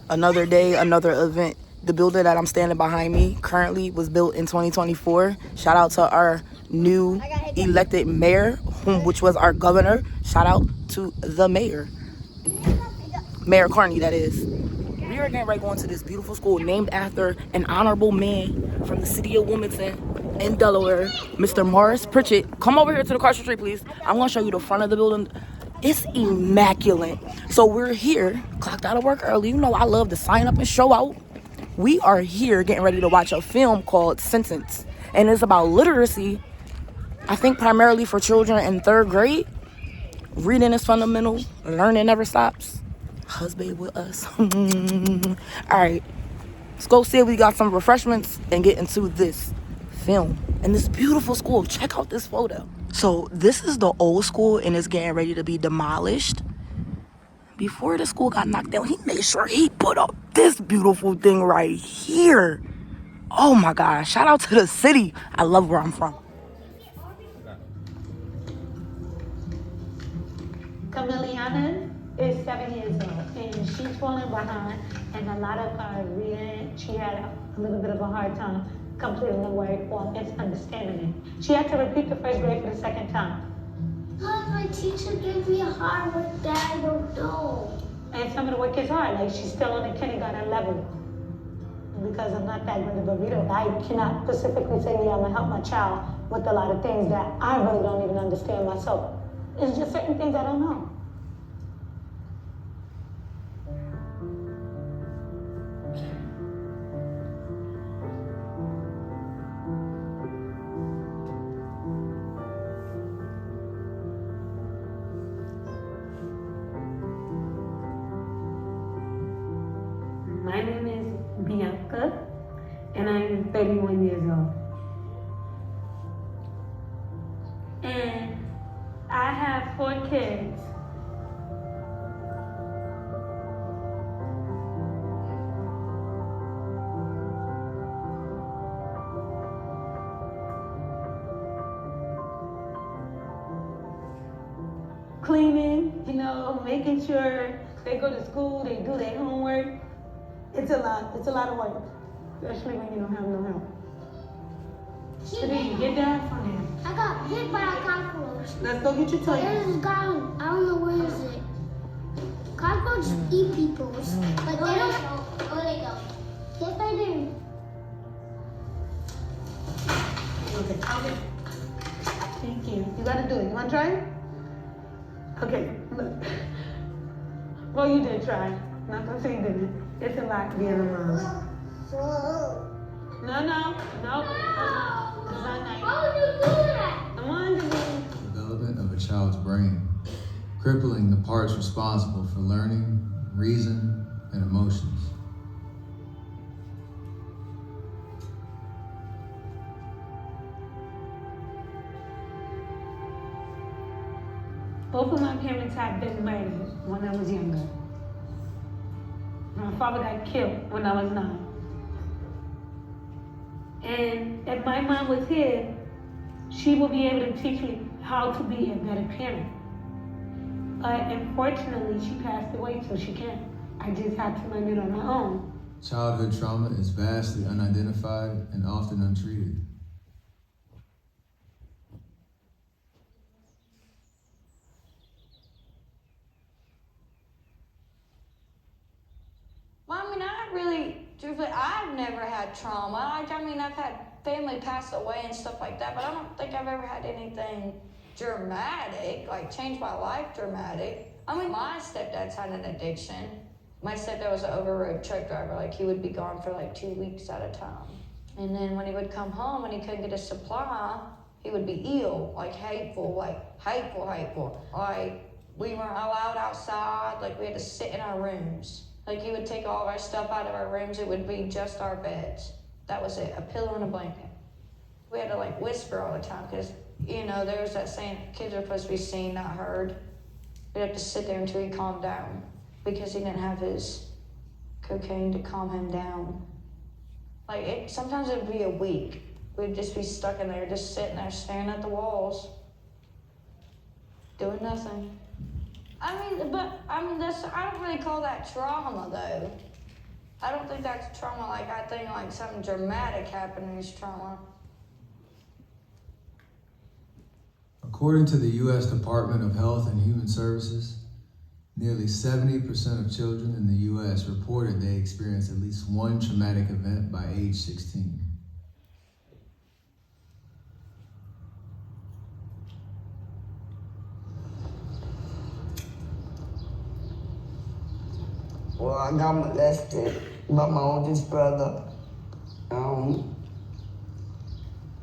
Another day, another event. The building that I'm standing behind me currently was built in 2024. Shout out to our new elected mayor, which was our governor. Shout out to the mayor. Mayor Carney, that is. We are getting ready to go into this beautiful school named after an honorable man from the city of Wilmington in Delaware, Mr. Morris Pritchett. Come over here to the Carson Street, please. I'm going to show you the front of the building. It's immaculate. So we're here, clocked out of work early. You know I love to sign up and show out. We are here getting ready to watch a film called Sentence. And it's about literacy, I think primarily for children in 3rd grade. Reading is fundamental. Learning never stops. Husband with us. All right, let's go see if we got some refreshments and get into this film and this beautiful school. Check out this photo. So this is the old school and it's getting ready to be demolished. Before the school got knocked down, he made sure he put up this beautiful thing right here. Oh my gosh, shout out to the city. I love where I'm from. Camiliana is 7 years old and she's falling behind and a lot of her reading, she had a little bit of a hard time completing the word or understanding it. She had to repeat the 1st grade for the 2nd time. My teacher gave me a hard work that I don't know. And some of the work is hard, like she's still on the kindergarten level. Because I'm not that great of a reader, I cannot specifically say, yeah, I'm gonna help my child with a lot of things that I really don't even understand myself. It's just certain things I don't know. My name is Bianca, and I'm 31 years old. And I have 4 kids. Cleaning, making sure they go to school, they do their homework. It's a lot of work, especially when you don't have no help. So then you get down from there. I got hit by a cockroach. Let's go get your toy. There's a guy, I don't know where is it. Cockroaches eat people, but they don't. Where they go? Yes, they do. Okay. Thank you. You gotta do it. You wanna try it? Okay, look. Well, you did try. I'm not gonna say you didn't. It's a lot being a mom. No. It's not nice. How would you do that? Come on, Denise. Development of a child's brain, crippling the parts responsible for learning, reason, and emotions. Both of my parents have been murdered when I was younger. My father got killed when I was 9. And if my mom was here, she would be able to teach me how to be a better parent. But unfortunately, she passed away, so she can't. I just had to learn it on my own. Childhood trauma is vastly unidentified and often untreated. Truthfully, I've never had trauma. I've had family pass away and stuff like that, but I don't think I've ever had anything dramatic, like change my life dramatic. My stepdad's had an addiction. My stepdad was an over-road truck driver. Like, he would be gone for like 2 weeks at a time. And then when he would come home and he couldn't get a supply, he would be ill, like hateful. Like, we weren't allowed outside. Like, we had to sit in our rooms. Like, he would take all of our stuff out of our rooms. It would be just our beds. That was it, a pillow and a blanket. We had to, like, whisper all the time because, there was that saying, kids are supposed to be seen, not heard. We'd have to sit there until he calmed down because he didn't have his cocaine to calm him down. Like, sometimes it would be a week. We'd just be stuck in there, just sitting there staring at the walls, doing nothing. I don't really call that trauma though. I don't think that's trauma. Like I think like something dramatic happening is trauma. According to the U.S. Department of Health and Human Services, nearly 70% of children in the U.S. reported they experienced at least one traumatic event by age 16. Well, I got molested by my oldest brother. Then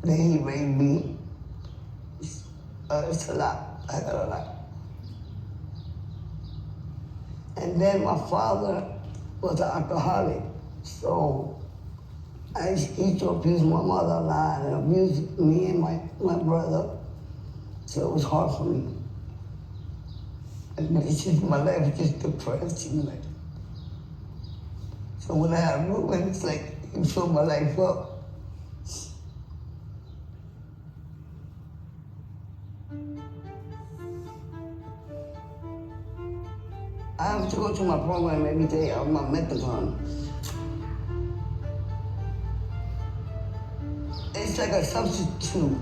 he raped me. It's a lot. I got a lot. And then my father was an alcoholic, so he used to abuse my mother a lot and abuse me and my brother. So it was hard for me. And it's just my life was just depressing. Like. So when I have Ruben, it's like you fill my life up. I have to go to my program every day of my methadone. It's like a substitute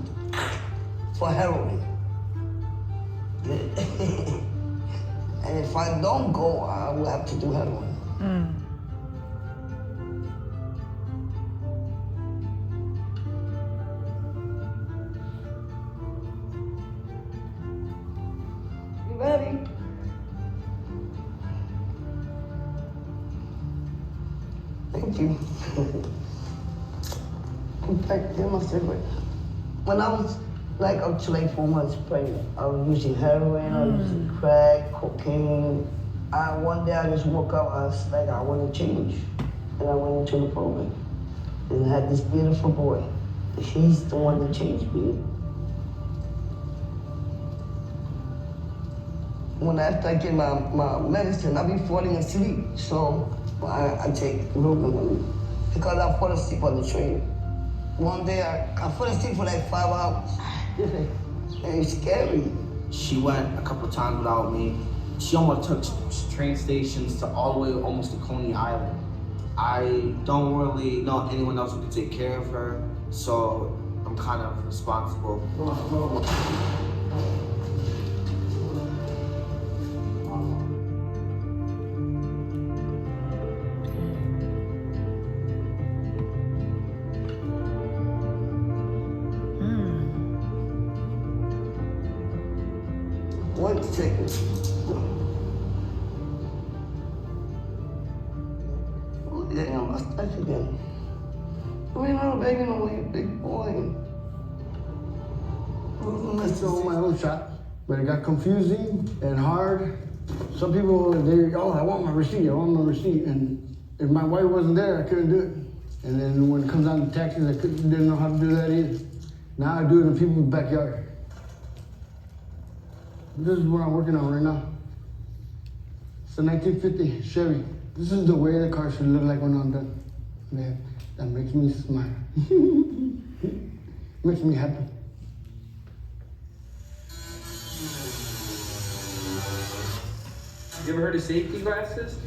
for heroin. And if I don't go, I will have to do heroin. You ready? Thank you. In fact, they're my favorite. When I was like up to like 4 months pregnant, I was using heroin, I was using crack, cocaine. One day I just woke up, I was like, I want to change. And I went into the program and had this beautiful boy. He's the one that changed me. When after I get my medicine, I be falling asleep. So I take Ruben with me because I fall asleep on the train. One day I fell asleep for like 5 hours. And it's scary. She went a couple times without me. She almost took train stations to all the way almost to Coney Island. I don't really know anyone else who can take care of her, so I'm kind of responsible. One second. Oh, damn, I touched again. We ain't little baby no way, big boy. I threw my own shot, but it got confusing and hard. Some people, I want my receipt, And if my wife wasn't there, I couldn't do it. And then when it comes down to taxes, didn't know how to do that either. Now I do it in people's backyard. This is what I'm working on right now. It's a 1950 Chevy. This is the way the car should look like when I'm done. Man, that makes me smile. Makes me happy. You ever heard of safety glasses?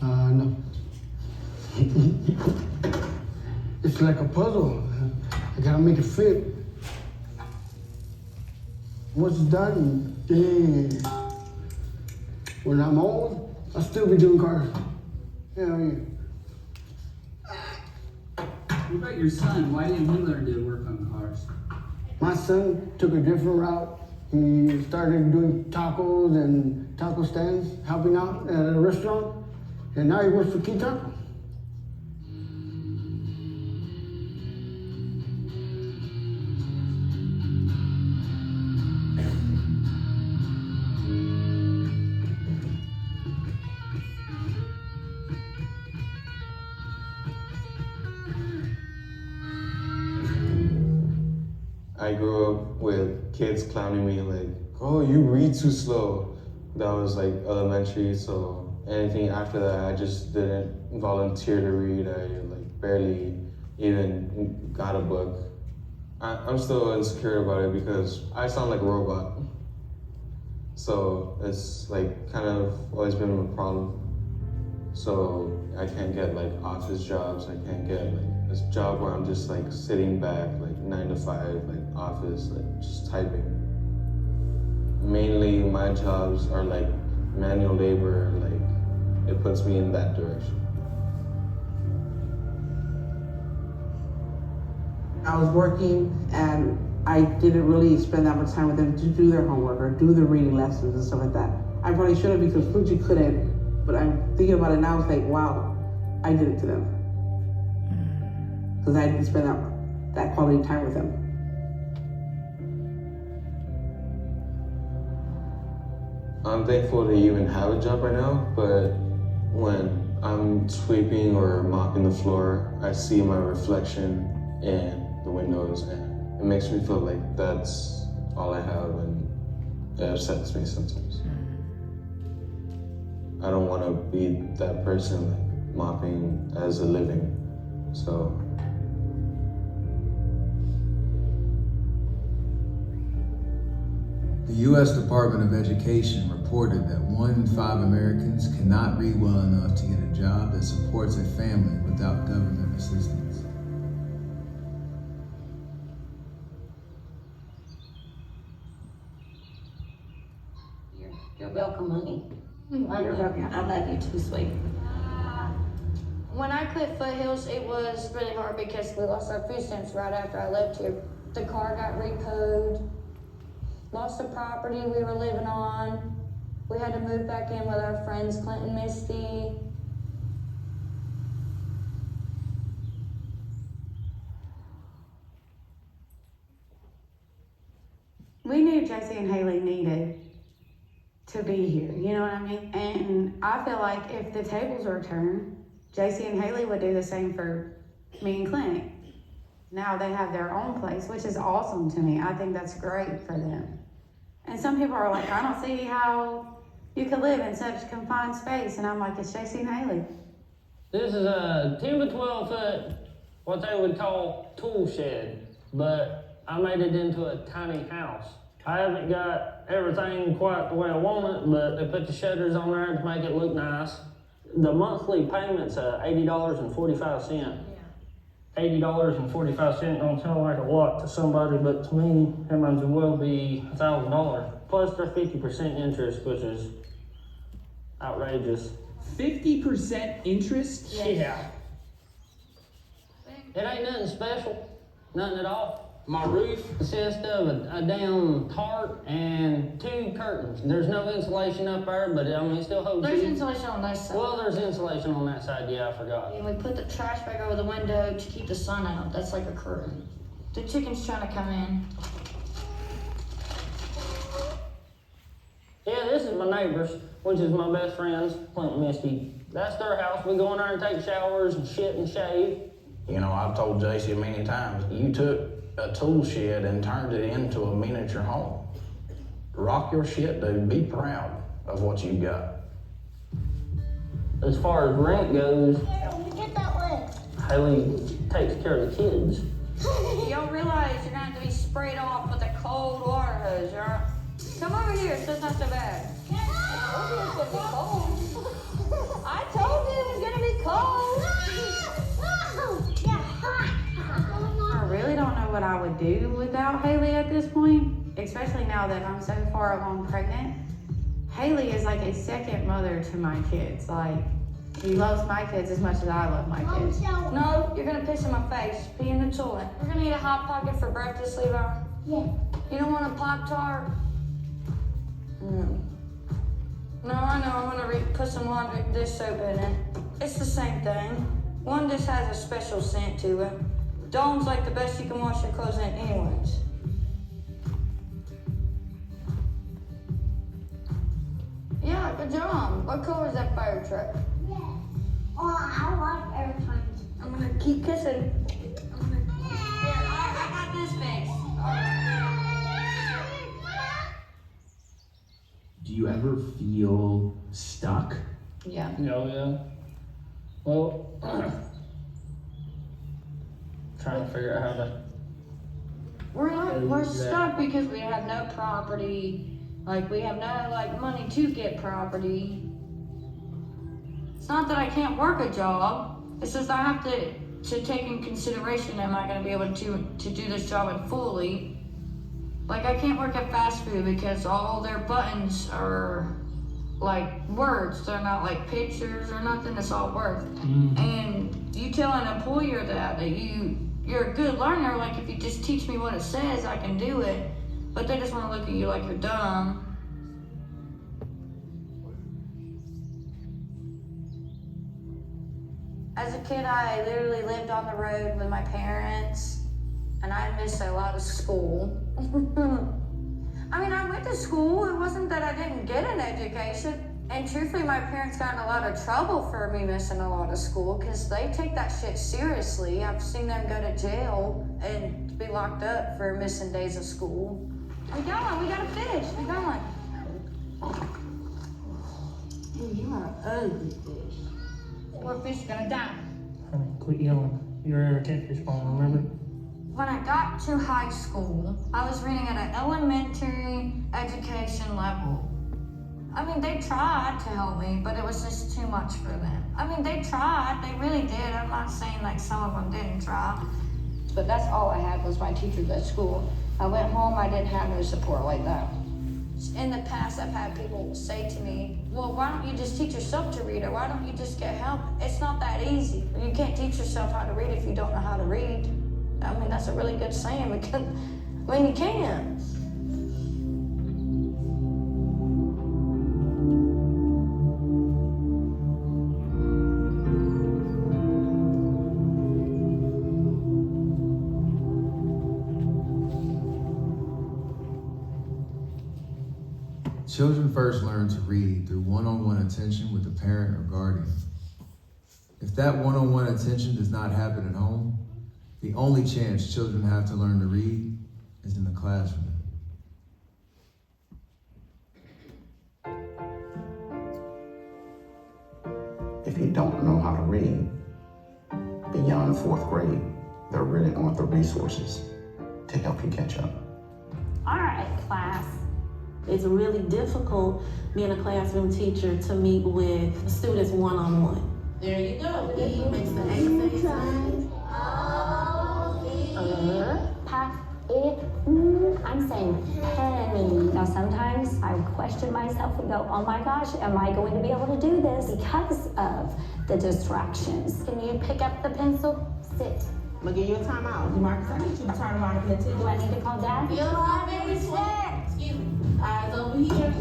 No. It's like a puzzle. I gotta make it fit. Once it's done, yeah. When I'm old, I'll still be doing cars. Hell yeah. What about your son? Why didn't he learn to work on cars? My son took a different route. He started doing tacos and taco stands, helping out at a restaurant, and now he works for Key Taco. I grew up with kids clowning me like, oh, you read too slow. That was like elementary, so anything after that, I just didn't volunteer to read. I like barely even got a book. I'm still insecure about it because I sound like a robot. So it's like kind of always been a problem. So I can't get like office jobs. I can't get like this job where I'm just like sitting back, like 9 to 5, like office, like just typing. Mainly my jobs are like manual labor, like it puts me in that direction. I was working and I didn't really spend that much time with them to do their homework or do the reading lessons and stuff like that. I probably should have because Fuji couldn't, but I'm thinking about it now, it's like, wow, I did it to them. Because I didn't spend that quality time with them. I'm thankful to even have a job right now, but when I'm sweeping or mopping the floor, I see my reflection in the windows and it makes me feel like that's all I have, and it upsets me sometimes. I don't want to be that person like mopping as a living, so. The U.S. Department of Education reported that 1 in 5 Americans cannot read well enough to get a job that supports a family without government assistance. You're welcome, honey. You're welcome. I love you too, sweet. When I quit Foothills, it was really hard because we lost our food stamps right after I left here. The car got repoed, lost the property we were living on. We had to move back in with our friends, Clint and Misty. We knew JC and Haley needed to be here, you know what I mean? And I feel like if the tables were turned, JC and Haley would do the same for me and Clint. Now they have their own place, which is awesome to me. I think that's great for them. And some people are like, I don't see how you could live in such confined space. And I'm like, it's JC and Haley. This is a 10 by 12 foot, what they would call tool shed, but I made it into a tiny house. I haven't got everything quite the way I want it, but they put the shutters on there to make it look nice. The monthly payment's $80.45. $80.45 don't sound like a lot to somebody, but to me, that might as well be $1,000. Plus their 50% interest, which is outrageous. 50% interest? Yeah. It ain't nothing special, nothing at all. My roof consists of a damn tarp and 2 curtains. There's no insulation up there, but I mean, it still holds There's heat. insulation on this side. Well, there's insulation on that side, yeah, I forgot. And we put the trash bag over the window to keep the sun out. That's like a curtain. The chicken's trying to come in. Yeah, this is my neighbors, which is my best friends, Clint and Misty. That's their house. We go in there and take showers and shit and shave. You know, I've told JC many times, you took a tool shed and turned it into a miniature home. Rock your shit, dude. Be proud of what you got. As far as rent goes, Get that way. Haley takes care of the kids. Y'all realize you're gonna have to be sprayed off with a cold water hose, right? Come over here, so it's not so bad. I told you it was gonna be cold. I really don't know what I would do without Haley at this point, especially now that I'm so far along pregnant. Haley is like a second mother to my kids. Like, she loves my kids as much as I love my kids. No, you're gonna piss in my face. Pee in the toilet. We're gonna eat a Hot Pocket for breakfast, Levi. Yeah. You don't want a Pop-Tart? No. No, I know. I'm gonna put some laundry dish soap in it. It's the same thing. One just has a special scent to it. Dawn's like the best you can wash your clothes in anyways. Yeah, good job. What color is that fire truck? Yeah. Oh, I like airplanes. I'm gonna keep kissing. Here, I got this fixed. Do you ever feel stuck? Yeah. Yeah. Well, trying to figure out how to. We're stuck because we have no property. Like, we have no, like, money to get property. It's not that I can't work a job. It's just I have to take in consideration, am I gonna be able to do this job fully? Like, I can't work at fast food because all their buttons are like words. They're not like pictures or nothing, it's all words. And you tell an employer that you're a good learner, like if you just teach me what it says, I can do it. But they just wanna look at you like you're dumb. As a kid, I literally lived on the road with my parents, and I missed a lot of school. I mean, I went to school. It wasn't that I didn't get an education. And truthfully, my parents got in a lot of trouble for me missing a lot of school because they take that shit seriously. I've seen them go to jail and be locked up for missing days of school. We gotta finish. We going. You are an ugly fish. Poor fish is gonna die. Honey, quit yelling. You're a catfish farm, remember? When I got to high school, I was reading at an elementary education level. I mean, they tried to help me, but it was just too much for them. I mean, they tried, they really did. I'm not saying like some of them didn't try. But that's all I had was my teachers at school. I went home, I didn't have no support like that. In the past, I've had people say to me, well, why don't you just teach yourself to read, or why don't you just get help? It's not that easy. You can't teach yourself how to read if you don't know how to read. I mean, that's a really good saying because, I mean, you can. Children first learn to read through one-on-one attention with a parent or guardian. If that one-on-one attention does not happen at home, the only chance children have to learn to read is in the classroom. If you don't know how to read, beyond 4th grade, there really aren't the resources to help you catch up. All right, class. It's really difficult being a classroom teacher to meet with students one-on-one. There you go. E makes the A sound. I'm saying penny. Now sometimes I question myself and go, oh my gosh, am I going to be able to do this because of the distractions? Can you pick up the pencil? Sit. I'm gonna give you a timeout. Marcus, I need you to turn around and pay attention. Do I need to call Dad? You don't have any sweat. Excuse me. Eyes over here.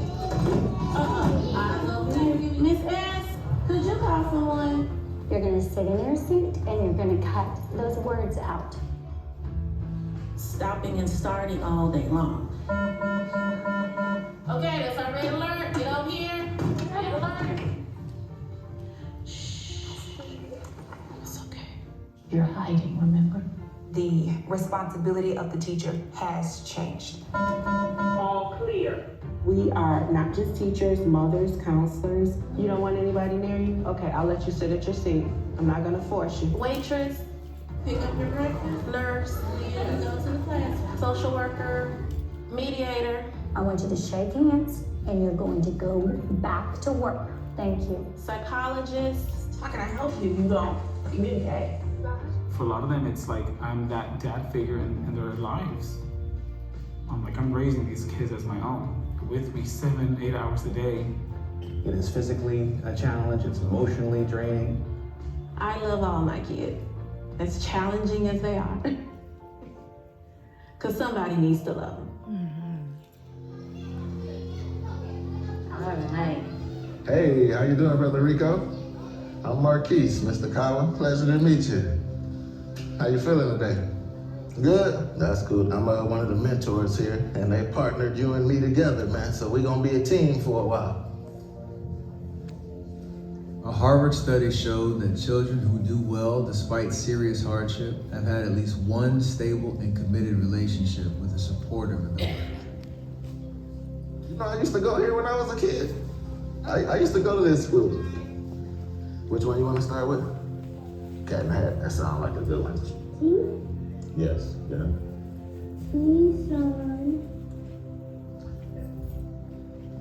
Eyes over here. Miss S, could you call someone? You're gonna sit in your seat and you're gonna cut those words out. Stopping and starting all day long. Okay, that's our red alert. Get over here. Red alert. It's okay. You're hiding, remember? The responsibility of the teacher has changed. All clear. We are not just teachers, mothers, counselors. You don't want anybody near you? Okay, I'll let you sit at your seat. I'm not gonna force you. Waitress, pick up your breakfast. Nurse, go to the classroom. Social worker, mediator. I want you to shake hands and you're going to go back to work. Thank you. Psychologist. How can I help you? You don't communicate. For a lot of them, it's like I'm that dad figure in their lives. I'm raising these kids as my own, with me 7-8 hours a day. It is physically a challenge, it's emotionally draining. I love all my kids, as challenging as they are. Because somebody needs to love them. All right. Hey, how you doing, Brother Rico? I'm Marquise, Mr. Cowan. Pleasure to meet you. How you feeling today? Good? That's good. I'm one of the mentors here, and they partnered you and me together, man. So we're gonna be a team for a while. A Harvard study showed that children who do well despite serious hardship have had at least one stable and committed relationship with a supportive adult. You know, I used to go here when I was a kid. I used to go to this school. Which one you want to start with? Cat in the Hat. That sounds like a good one. Yes, yeah.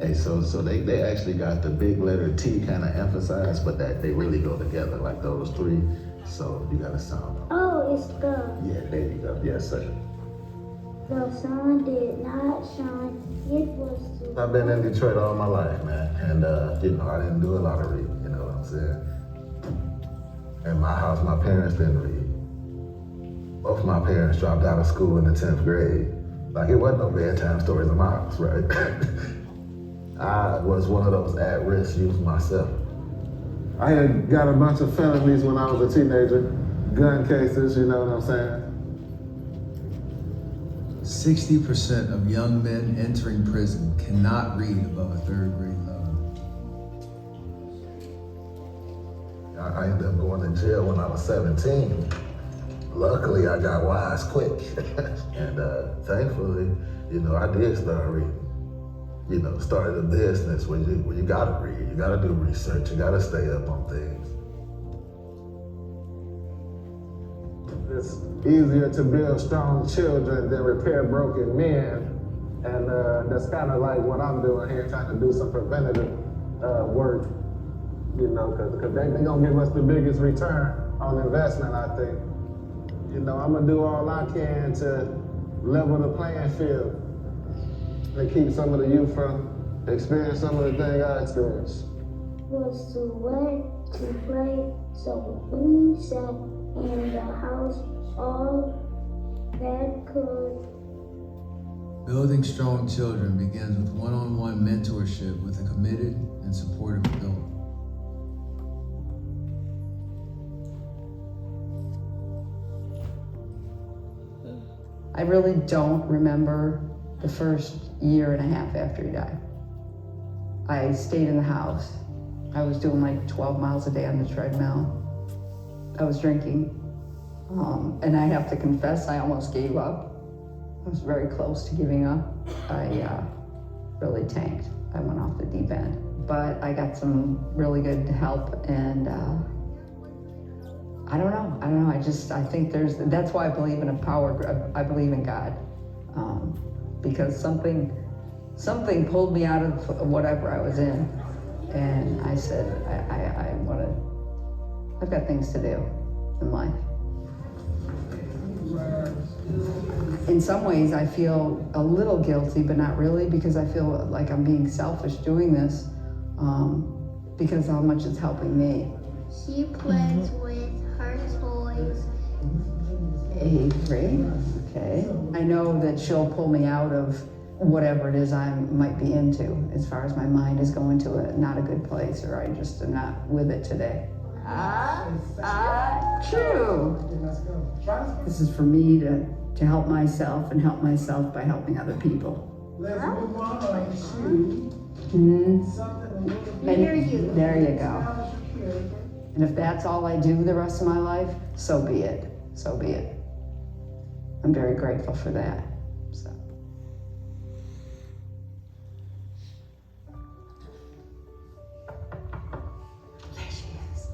Hey, so they actually got the big letter T kind of emphasized, but that they really go together, like those three. So you gotta sound them. Oh, it's the. Yeah, there you go. Yes, sir. The sun did not shine. It was the. I've been in Detroit all my life, man, and you know, I didn't do a lot of reading. You know what I'm saying? In my house, my parents didn't read. Both my parents dropped out of school in the 10th grade. Like, it wasn't no bedtime stories in my house, right? I was one of those at-risk youth myself. I had got a bunch of felonies when I was a teenager, gun cases, you know what I'm saying? 60% of young men entering prison cannot read above a 3rd grade level. I ended up going to jail when I was 17. Luckily, I got wise quick. And thankfully, you know, I did start reading. You know, started a business where you gotta read, you gotta do research, you gotta stay up on things. It's easier to build strong children than repair broken men. And that's kind of like what I'm doing here, trying to do some preventative work, you know, because they're gonna give us the biggest return on investment, I think. You know, I'm gonna do all I can to level the playing field and keep some of the youth from experiencing some of the things I experienced. Was too wet to play, so we sat in the house all that could. Building strong children begins with one-on-one mentorship with a committed and supportive adult. I really don't remember the first year and a half after he died. I stayed in the house. I was doing like 12 miles a day on the treadmill. I was drinking. And I have to confess, I almost gave up. I was very close to giving up. I really tanked. I went off the deep end. But I got some really good help, and I don't know. I think that's why I believe in a power. I believe in God, because something pulled me out of whatever I was in, and I said, I've got things to do in life. In some ways, I feel a little guilty, but not really, because I feel like I'm being selfish doing this, because how much it's helping me. She plays with her toys. Avery, okay. I know that she'll pull me out of whatever it is I might be into, as far as my mind is going to not a good place, or I just am not with it today. True. This is for me to help myself and help myself by helping other people. There you go. And if that's all I do the rest of my life, so be it. So be it. I'm very grateful for that. So. There she is.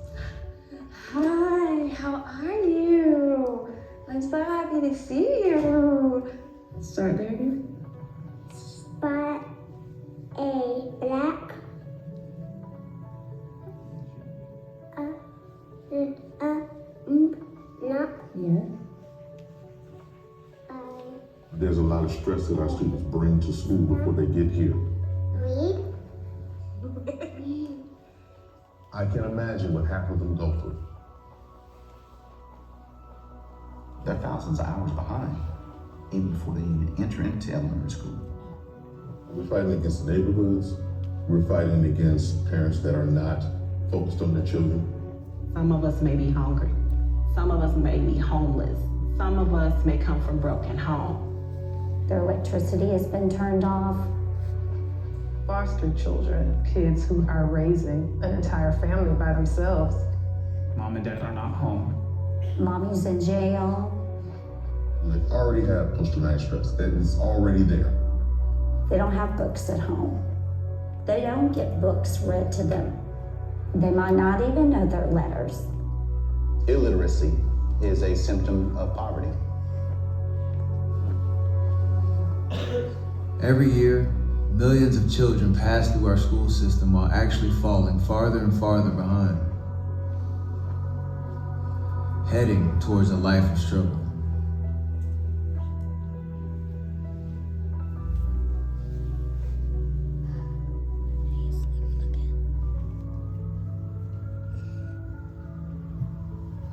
Hi, how are you? I'm so happy to see you. Start there again. Spot a black not. Yeah. There's a lot of stress that our students bring to school before they get here. Read. I can imagine what half of them go through. They're thousands of hours behind, even before they even enter into elementary school. We're fighting against neighborhoods. We're fighting against parents that are not focused on their children. Some of us may be hungry. Some of us may be homeless. Some of us may come from broken homes. Their electricity has been turned off. Foster children, kids who are raising an entire family by themselves. Mom and dad are not home. Mommy's in jail. They already have post-traumatic stress. That is already there. They don't have books at home. They don't get books read to them. They might not even know their letters. Illiteracy is a symptom of poverty. Every year, Millions of children pass through our school system while actually falling farther and farther behind, heading towards a life of struggle.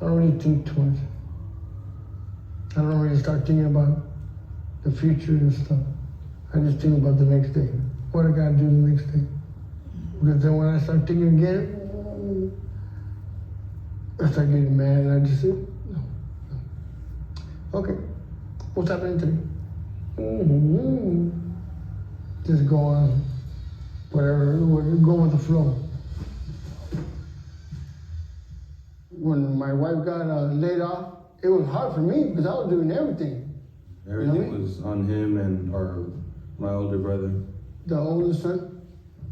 I don't really think too much. I don't really start thinking about the future and stuff. I just think about the next day. What I gotta do the next day. Because then when I start thinking again, I start getting mad and I just say, no. Okay, what's happening today? Just go on, whatever, go with the flow. When my wife got laid off, it was hard for me because I was doing everything. Everything was on him and my older brother. The oldest son,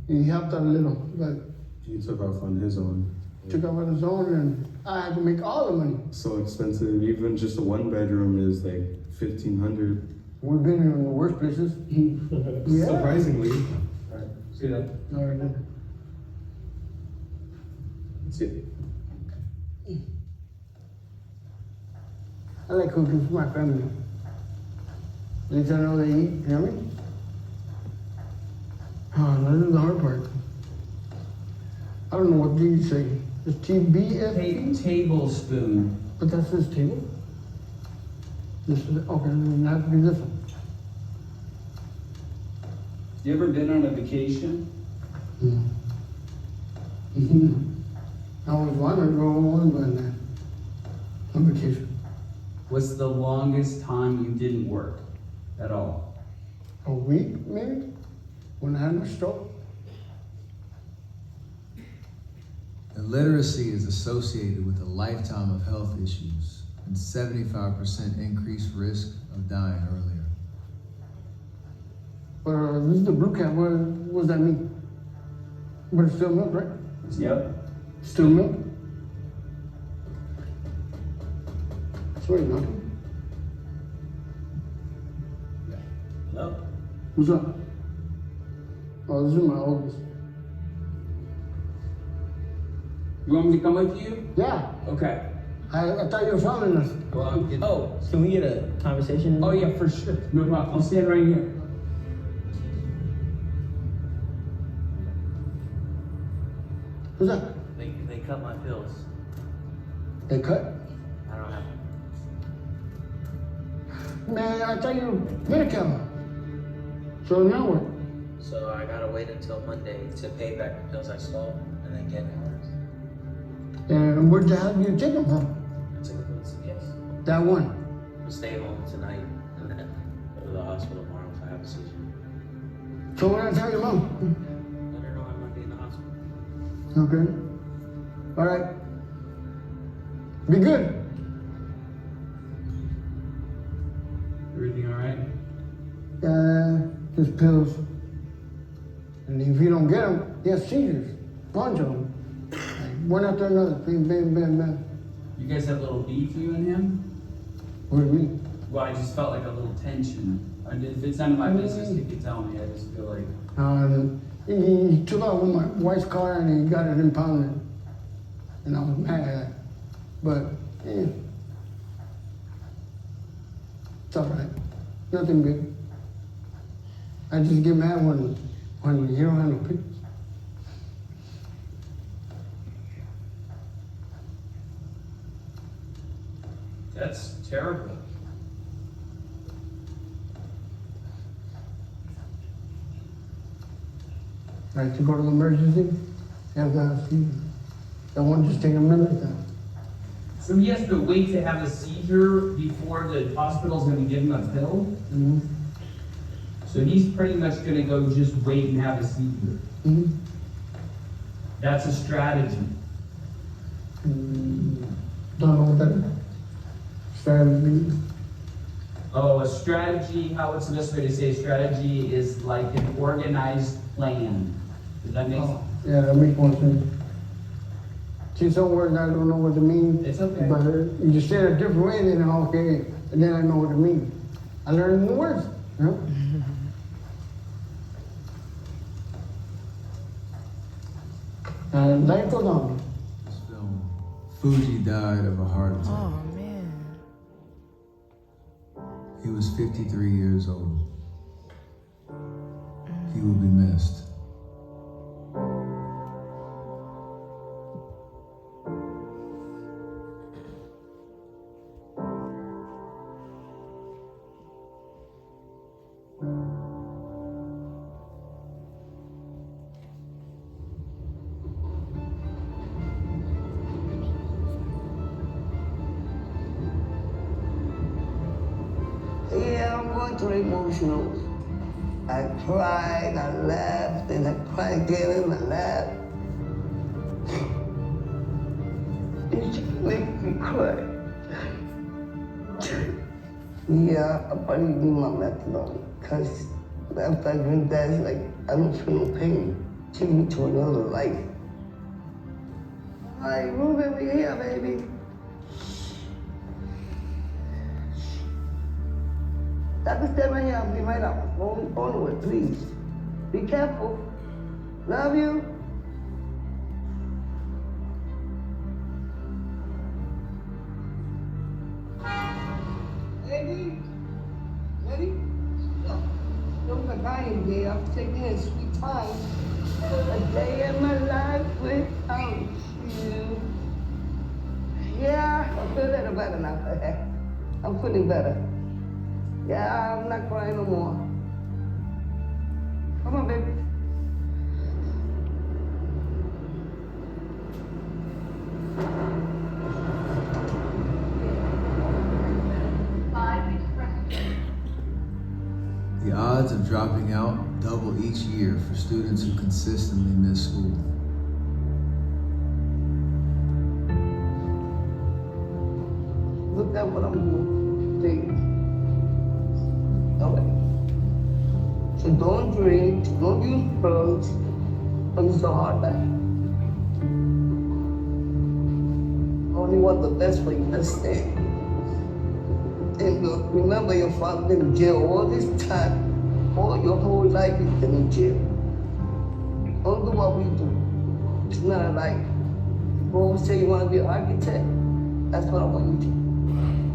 he helped out a little, but He took off on his own. took off on his own and I had to make all the money. So expensive. Even just a 1-bedroom is like $1,500. We've been in the worst places. Yeah. Surprisingly. All right. See that? All right, then. That's it. I like cooking for my family. At least I know they eat, you know what I mean? Oh, that is the hard part. I don't know what do you say. Is TBF? Tablespoon. But that's this table? This is, okay, then it has to be this one. You ever been on a vacation? I always wanted to go on vacation. What's the longest time you didn't work at all? A week, maybe? When I had my stroke. Illiteracy is associated with a lifetime of health issues and 75% increased risk of dying earlier. But this is the blue cap. What does that mean? But it's still milk, right? Yep. Still milk? Sorry, nothing. Hello? What's up? Oh, this is my oldest. You want me to come with you? Yeah. Okay. I thought you were following us. Well, Can we get a conversation? oh yeah, for sure. No problem. I'll stand right here. What's up? They cut my pills. They cut? I don't have. Man, I thought you were Medicare. So now what? So I gotta wait until Monday to pay back the pills I stole and then get ours. And where the hell do you take them from? I took it to the CVS. That one. I'll stay home tonight and then go to the hospital tomorrow if I have a seizure. So what did I tell your mom? Let her know I might be in the hospital. Okay. All right. Be good. Everything all right? Just pills. And if you don't get them, he has seizures. Bunch of them. Like one after another. Bang, bang, bang, bang. You guys have a little beef, you and him? What do you mean? Well, I just felt like a little tension. If it's none of my business, you can tell me. I just feel like. He took off with my wife's car and he got it impounded. And I was mad. But, yeah. It's all right. Nothing big. I just get mad when you don't have no pictures. That's terrible. Like to go to the emergency, have that seizure. That one just take a minute like that. So he has to wait to have a seizure before the hospital's gonna give him a pill? Mm-hmm. So he's pretty much gonna go just wait and have a seizure. Mm-hmm. That's a strategy. Don't know what that is. Strategy. Oh, a strategy, how it's the best way to say strategy is like an organized plan. Does that make sense? Yeah, that makes more sense. See, some words I don't know what it means. It's okay. But you just say it a different way, then okay, and then I know what it means. I learned new words, you know? Life goes on. This film, Fuji died of a heart attack. Oh, man. He was 53 years old. He will be missed. Yeah, I'm going through emotionals. I cried, I laughed, and I cried again, and I laughed. It just makes me cry. Yeah, I probably need my methadone, because after I drink that, it's like, I don't feel no pain. Take me to another life. All right, move over here, baby. Dr. Stay right here, I'll be right out. Go nowhere, please. Be careful. Love you. Baby? Ready? Don't look I am there. I'm taking a sweet time. A day in my life without you. Yeah, I feel a little better now. I'm feeling better. Yeah, I'm not crying no more. Come on, baby. The odds of dropping out double each year for students who consistently miss school. Look at what I'm doing. Please. All right. So don't drink, don't use drugs, but it's a hard life. I only want the best for you, understand? And look, remember your father been in jail all this time, all your whole life he's been in jail. Don't do what we do. It's not a life. You always say you want to be an architect. That's what I want you to. You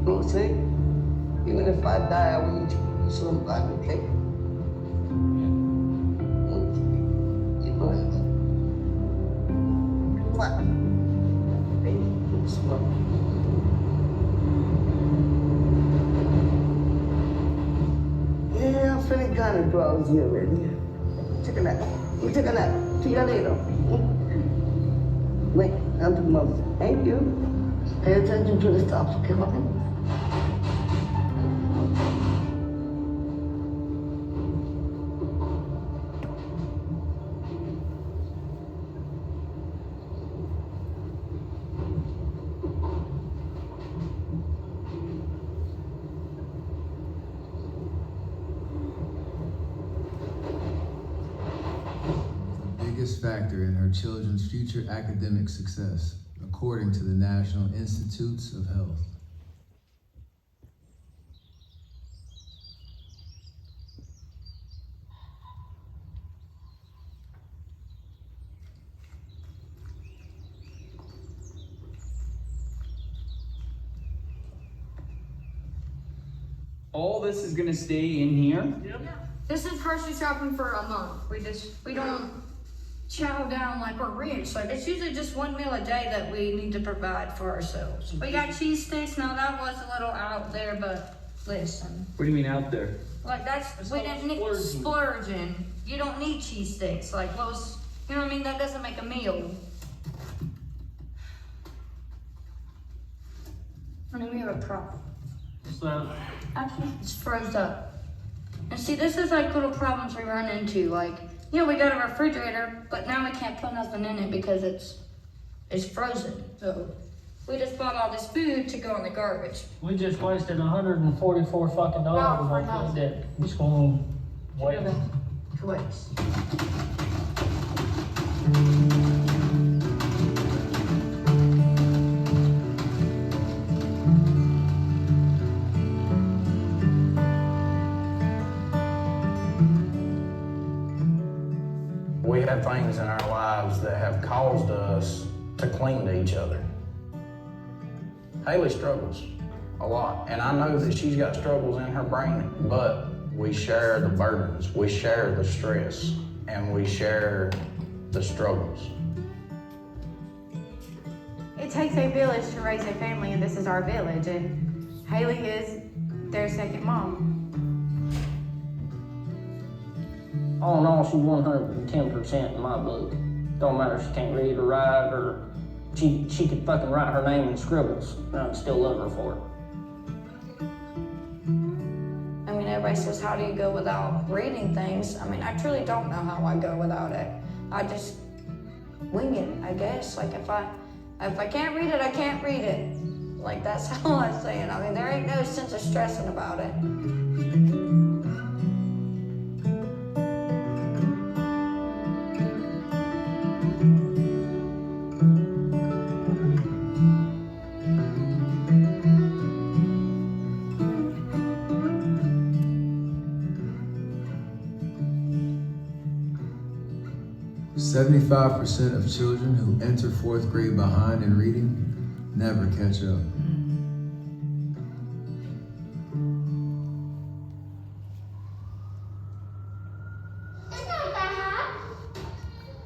know what I'm saying? Even if I die, I want you to be some architect. You know what? Baby, smart. Yeah, I'm feeling kind of drowsy already. Take a nap. You take a nap. See you later. Wait, I'm the mother. Thank you. Pay attention to the stops, okay, mommy? Biggest factor in her children's future academic success, according to the National Institutes of Health. All this is gonna stay in here? This is grocery shopping for a month. We don't chow down like we're rich. Like it's usually just one meal a day that we need to provide for ourselves. We got cheese sticks. Now that was a little out there, but listen. What do you mean out there? Like we didn't need splurging. You don't need cheese sticks. Like most, you know what I mean? That doesn't make a meal. I mean, we have a problem. Actually, it's froze up. And see, this is like little problems we run into. Like, you know, we got a refrigerator, but now we can't put nothing in it because it's frozen. So we just bought all this food to go in the garbage. We just wasted $144 fucking dollars on food that was going to waste. To waste. We have things in our lives lives that have caused us to cling to each other. Haley struggles a lot, and I know that she's got struggles in her brain, but we share the burdens, we share the stress, and we share the struggles. It takes a village to raise a family, and this is our village, and Haley is their second mom. All in all, she's 110% in my book. Don't matter if she can't read or write, or she could fucking write her name in scribbles, and I'd still love her for it. I mean, everybody says, how do you go without reading things? I mean, I truly don't know how I go without it. I just wing it, I guess. Like, if I can't read it, I can't read it. Like, that's how I say it. I mean, there ain't no sense of stressing about it. 75% of children who enter 4th grade behind in reading never catch up.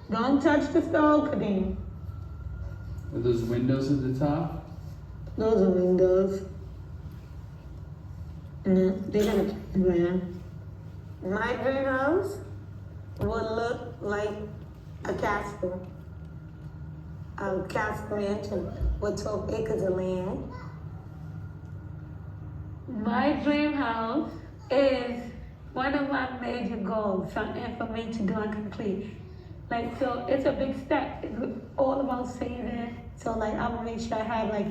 Don't touch the stove, Kadeem. Are those windows at the top? Those are windows. They're gonna plan. My dream house would look like a castle. A castle mansion with 12 acres of land. My dream house is one of my major goals, something for me to do and complete. Like, so it's a big step. It's all about saving. So like, I will make sure I have like,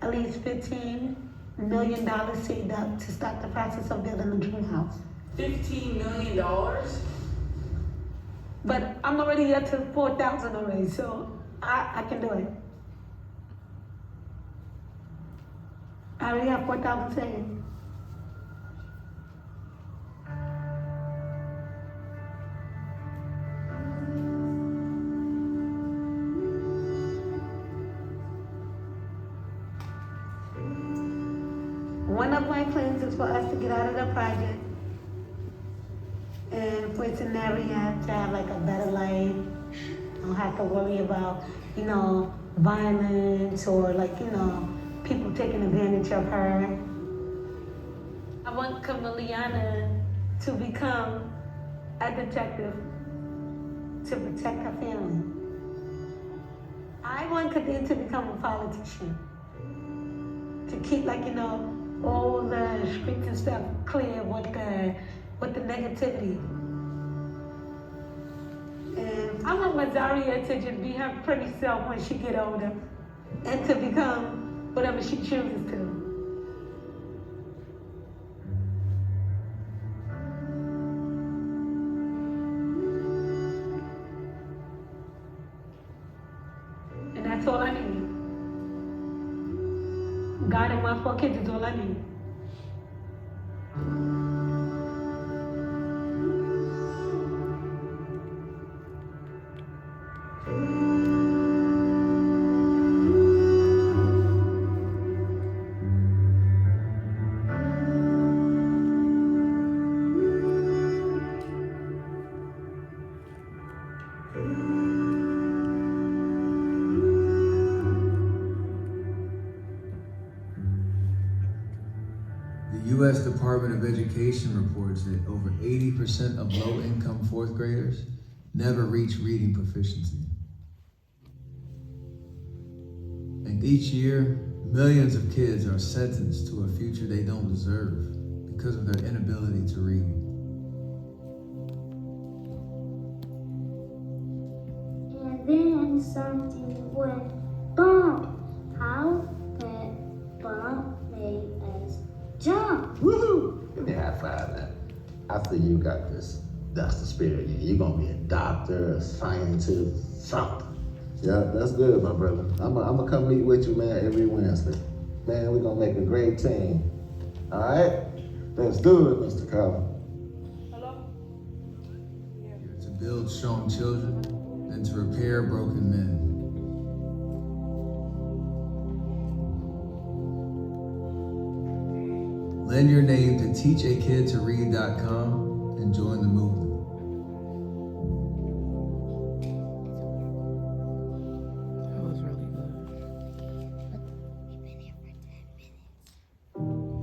at least $15 million saved up to start the process of building a dream house. $15 million? But I'm already up to 4,000 already, so I can do it. I already have 4,000 saved. One of my plans is for us to get out of the project and for Scenario to have like a better life. Don't have to worry about, violence or like, people taking advantage of her. I want Camiliana to become a detective to protect her family. I want Kadeem to become a politician. To keep all the streets and stuff clear with the negativity. And I want Mazaria to just be her pretty self when she get older and to become whatever she chooses to. And that's all I need. God and my 4 kids is all I need. The U.S. Department of Education reports that over 80% of low-income 4th graders never reach reading proficiency. And each year, millions of kids are sentenced to a future they don't deserve because of their inability to read. And then something went bump. How that bump made us jump. Woohoo! Give me a high five now. I feel you got this. That's the spirit. You're gonna be a doctor, a scientist, something. Yeah, that's good, my brother. I'm gonna come meet with you, man, every Wednesday. Man, we're gonna make a great team. All right? Let's do it, Mr. Collins. To build strong children and and to repair broken men. Lend your name to teachakidtoread.com and join the movement.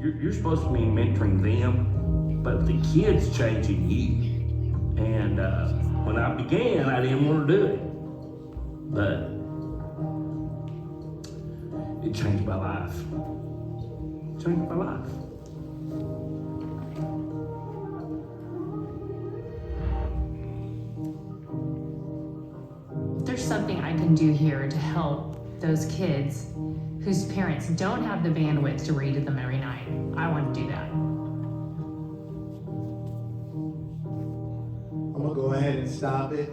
You're supposed to be mentoring them, but the kid's changing you. And when I began, I didn't want to do it, but it changed my life. Changed my life. There's something I can do here to help those kids whose parents don't have the bandwidth to read to them every night. I want to do that. I'm gonna go ahead and stop it.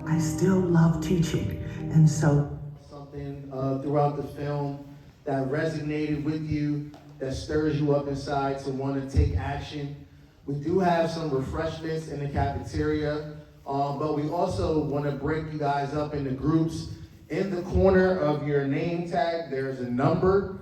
I still love teaching, and so something throughout the film that resonated with you, that stirs you up inside to want to take action. We do have some refreshments in the cafeteria, but we also want to break you guys up into groups. In the corner of your name tag, there's a number.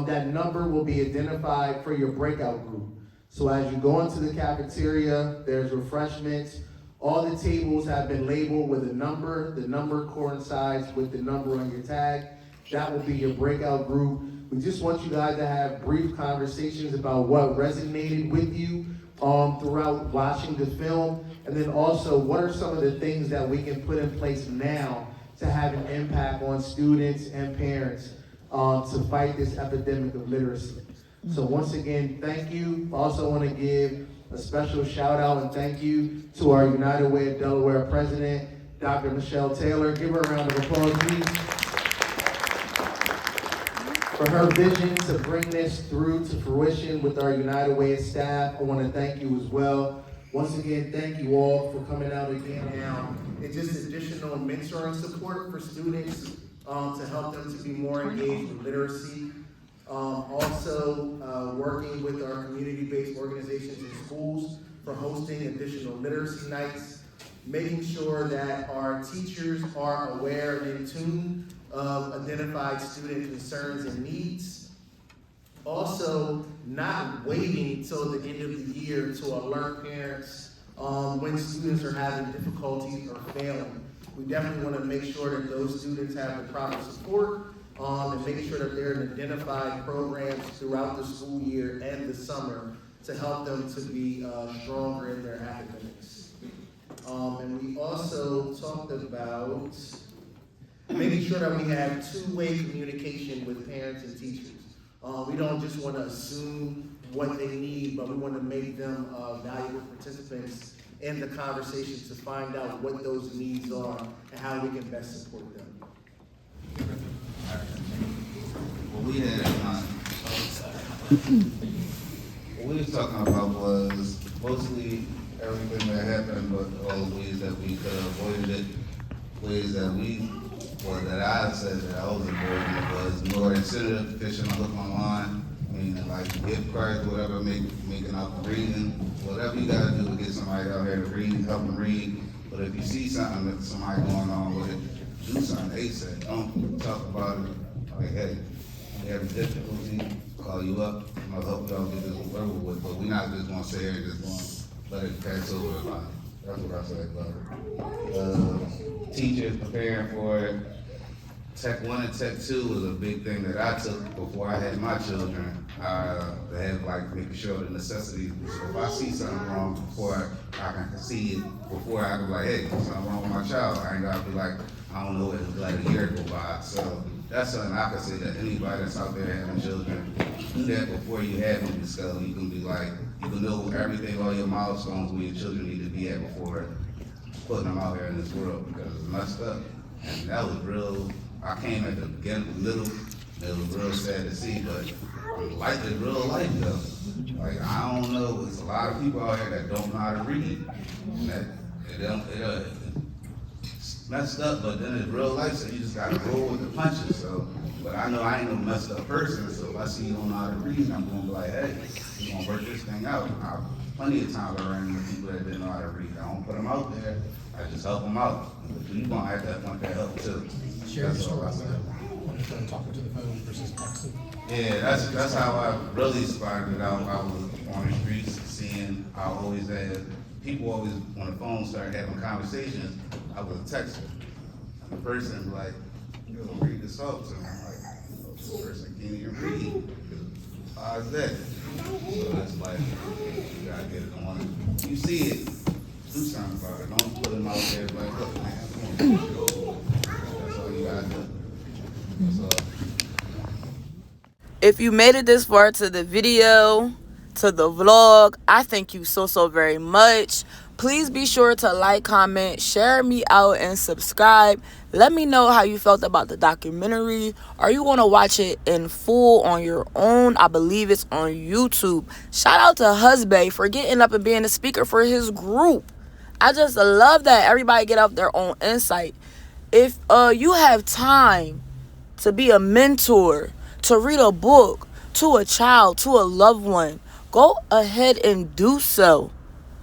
That number will be identified for your breakout group. So as you go into the cafeteria, there's refreshments. All the tables have been labeled with a number. The number coincides with the number on your tag. That will be your breakout group. We just want you guys to have brief conversations about what resonated with you throughout watching the film. And then also, what are some of the things that we can put in place now to have an impact on students and parents to fight this epidemic of literacy. So once again, thank you. Also want to give a special shout out and thank you to our United Way of Delaware president, Dr. Michelle Taylor. Give her a round of applause, please. For her vision to bring this through to fruition with our United Way staff, I want to thank you as well. Once again, thank you all for coming out again now. It's just additional mentoring support for students to help them to be more engaged with literacy. Also working with our community-based organizations and schools for hosting additional literacy nights, making sure that our teachers are aware and in tune of identified student concerns and needs. Also, not waiting till the end of the year to alert parents when students are having difficulties or failing. We definitely want to make sure that those students have the proper support and making sure that they're in identified programs throughout the school year and the summer to help them to be stronger in their academics. And we also talked about making sure that we have two-way communication with parents and teachers. We don't just want to assume what they need, but we want to make them valuable participants in the conversation to find out what those needs are and how we can best support them. What we was talking about was mostly everything that happened, but all the ways that we could have avoided it, ways that that I said that I was avoiding it was more incentive, fishing a hook online, meaning like gift cards, whatever, making out the reading, whatever you gotta do to get somebody out here to read, help them read. But if you see something that somebody going on with it, do something ASAP. Don't talk about it like, hey, we have a difficulty, call you up, I'll help y'all get this over with, but we're not just gonna sit here and just gonna let it pass over the line. That's what I said about it. Teachers preparing for it. Tech 1 and Tech 2 was a big thing that I took before I had my children. They had like making sure the necessities. So if I see something wrong before I can see it, before I can be like, hey, something wrong with my child. I ain't gotta be like, I don't know, it was like a year go by. So that's something I can say that anybody that's out there having children, do that before you have them, so you can be like, you can know everything, all your milestones where your children need to be at before putting them out here in this world, because it's messed up. And that was real. I came at the beginning little, it was real sad to see, but life is real life though. Like, I don't know, there's a lot of people out here that don't know how to read. And that, it's messed up, but then it's real life, so you just gotta roll with the punches. So, but I know I ain't no messed up person, so if I see you don't know how to read, I'm gonna be like, hey, we're gonna work this thing out. Plenty of times I ran into people that didn't know how to read. I don't put them out there, I just help them out. You gonna have to want that help too. That's all I said. Talking to the phone versus texting. Yeah, that's how I really started out. I was on the streets seeing I always had people always on the phone start having conversations. I was a texter. And the person was like, you know, read this up to me. I'm like, oh, this person can't even read. Why is that? So it's like you gotta get it on. You see it, do something about it. Don't put them out there like, look, man, come on. That's all you gotta do. That's all. If you made it this far to the video, to the vlog, I thank you so very much. Please be sure to like, comment, share me out, and subscribe. Let me know how you felt about the documentary. Are you going to watch it in full on your own? I believe it's on YouTube. Shout out to Husband for getting up and being the speaker for his group. I just love that everybody get up their own insight. If you have time to be a mentor, to read a book to a child, to a loved one, go ahead and do so.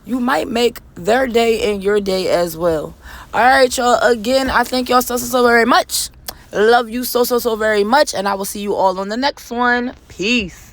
You might make their day and your day as well. All right, y'all. Again, I thank y'all so very much. Love you so very much. And I will see you all on the next one. Peace.